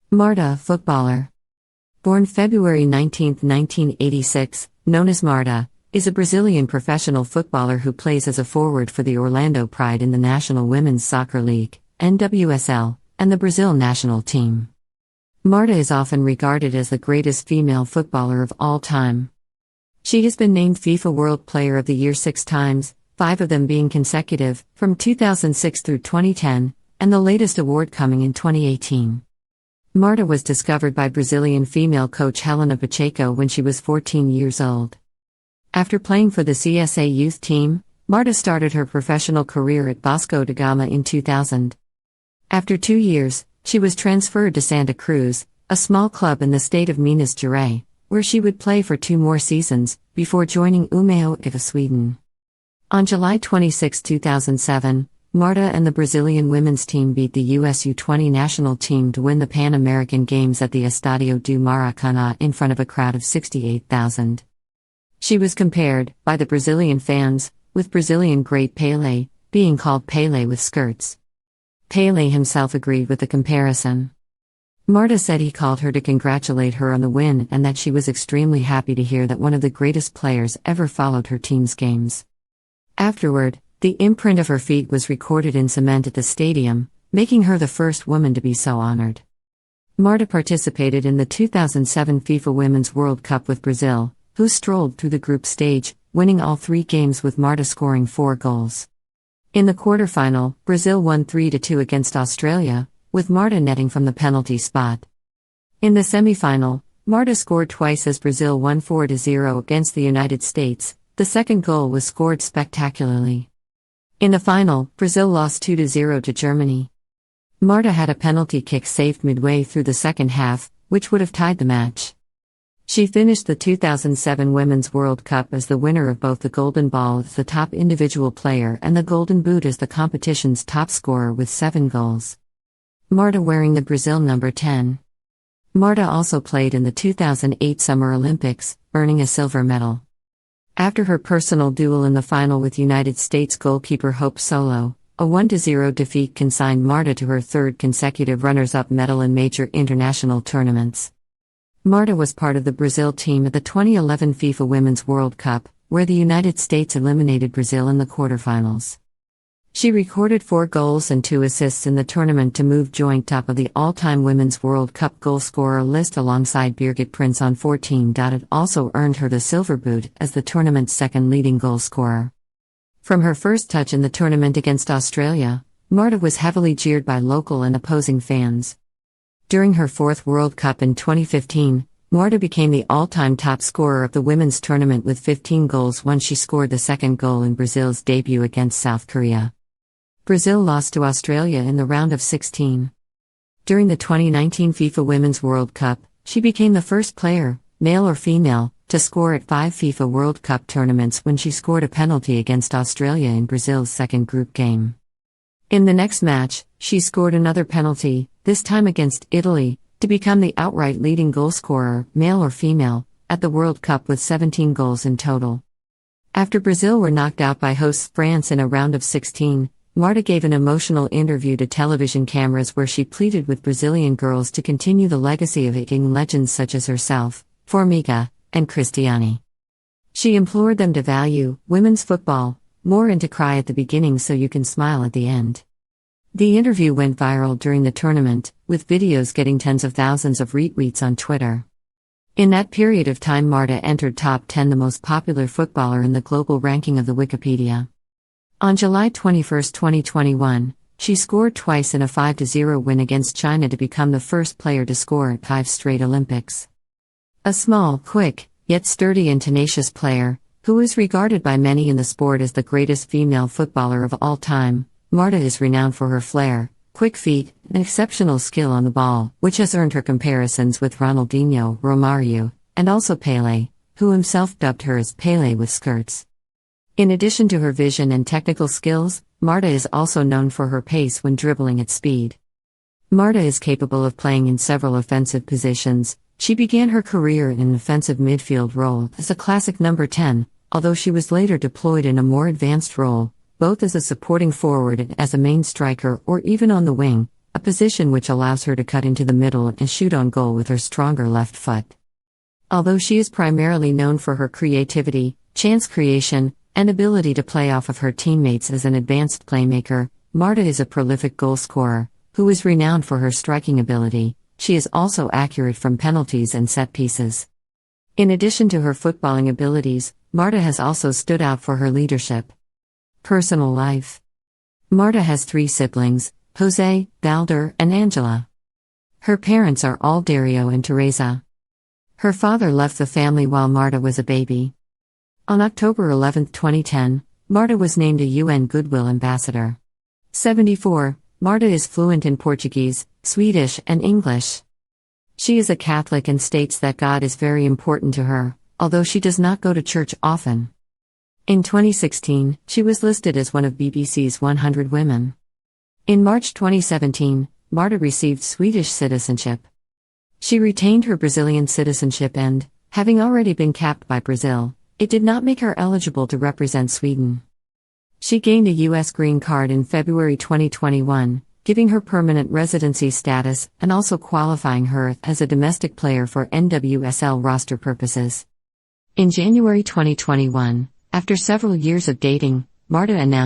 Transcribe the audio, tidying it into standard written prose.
Marta, footballer. Born February 19, 1986, known as Marta, is a Brazilian professional footballer who plays as a forward for the Orlando Pride in the National Women's Soccer League, NWSL, and the Brazil national team. Marta is often regarded as the greatest female footballer of all time. She has been named FIFA World Player of the Year 6 times, 5 of them being consecutive, from 2006 through 2010, and the latest award coming in 2018. Marta was discovered by Brazilian female coach Helena Pacheco when she was 14 years old. After playing for the CSA youth team, Marta started her professional career at Vasco da Gama in 2000. After 2 years, she was transferred to Santa Cruz, a small club in the state of Minas Gerais, where she would play for 2 more seasons, before joining Umeå IFA Sweden. On July 26, 2007, Marta and the Brazilian women's team beat the US U20 national team to win the Pan American Games at the Estádio do Maracanã in front of a crowd of 68,000. She was compared, by the Brazilian fans, with Brazilian great Pele, being called Pele with skirts. Pele himself agreed with the comparison. Marta said he called her to congratulate her on the win and that she was extremely happy to hear that one of the greatest players ever followed her team's games. Afterward, the imprint of her feet was recorded in cement at the stadium, making her the first woman to be so honored. Marta participated in the 2007 FIFA Women's World Cup with Brazil, who strolled through the group stage, winning all 3 games with Marta scoring 4 goals. In the quarterfinal, Brazil won 3-2 against Australia, with Marta netting from the penalty spot. In the semi-final, Marta scored twice as Brazil won 4-0 against the United States. The second goal was scored spectacularly. In the final, Brazil lost 2-0 to Germany. Marta had a penalty kick saved midway through the second half, which would have tied the match. She finished the 2007 Women's World Cup as the winner of both the Golden Ball as the top individual player and the Golden Boot as the competition's top scorer with 7 goals. Marta wearing the Brazil number 10. Marta also played in the 2008 Summer Olympics, earning a silver medal. After her personal duel in the final with United States goalkeeper Hope Solo, a 1-0 defeat consigned Marta to her 3rd consecutive runners-up medal in major international tournaments. Marta was part of the Brazil team at the 2011 FIFA Women's World Cup, where the United States eliminated Brazil in the quarterfinals. She recorded 4 goals and 2 assists in the tournament to move joint top of the all-time Women's World Cup goalscorer list alongside Birgit Prince on 14. It also earned her the silver boot as the tournament's 2nd leading goalscorer. From her first touch in the tournament against Australia, Marta was heavily jeered by local and opposing fans. During her 4th World Cup in 2015, Marta became the all-time top scorer of the women's tournament with 15 goals once she scored the 2nd goal in Brazil's debut against South Korea. Brazil lost to Australia in the round of 16. During the 2019 FIFA Women's World Cup, she became the first player, male or female, to score at 5 FIFA World Cup tournaments when she scored a penalty against Australia in Brazil's 2nd group game. In the next match, she scored another penalty, this time against Italy, to become the outright leading goalscorer, male or female, at the World Cup with 17 goals in total. After Brazil were knocked out by hosts France in a round of 16, Marta gave an emotional interview to television cameras where she pleaded with Brazilian girls to continue the legacy of young legends such as herself, Formiga, and Cristiane. She implored them to value women's football more and to cry at the beginning so you can smile at the end. The interview went viral during the tournament, with videos getting tens of thousands of retweets on Twitter. In that period of time, Marta entered top 10, the most popular footballer in the global ranking of the Wikipedia. On July 21, 2021, she scored twice in a 5-0 win against China to become the first player to score at 5 straight Olympics. A small, quick, yet sturdy and tenacious player, who is regarded by many in the sport as the greatest female footballer of all time, Marta is renowned for her flair, quick feet, and exceptional skill on the ball, which has earned her comparisons with Ronaldinho, Romario, and also Pele, who himself dubbed her as Pele with skirts. In addition to her vision and technical skills, Marta is also known for her pace when dribbling at speed. Marta is capable of playing in several offensive positions. She began her career in an offensive midfield role as a classic number 10, although she was later deployed in a more advanced role, both as a supporting forward and as a main striker or even on the wing, a position which allows her to cut into the middle and shoot on goal with her stronger left foot. Although she is primarily known for her creativity, chance creation, and ability to play off of her teammates as an advanced playmaker, Marta is a prolific goal scorer, who is renowned for her striking ability. She is also accurate from penalties and set pieces. In addition to her footballing abilities, Marta has also stood out for her leadership. Personal life. Marta has 3 siblings, Jose, Valder, and Angela. Her parents are all Dario and Teresa. Her father left the family while Marta was a baby. On October 11, 2010, Marta was named a UN Goodwill Ambassador. 74. Marta is fluent in Portuguese, Swedish, and English. She is a Catholic and states that God is very important to her, although she does not go to church often. In 2016, she was listed as one of BBC's 100 women. In March 2017, Marta received Swedish citizenship. She retained her Brazilian citizenship and, having already been capped by Brazil, it did not make her eligible to represent Sweden. She gained a U.S. green card in February 2021, giving her permanent residency status and also qualifying her as a domestic player for NWSL roster purposes. In January 2021, after several years of dating, Marta announced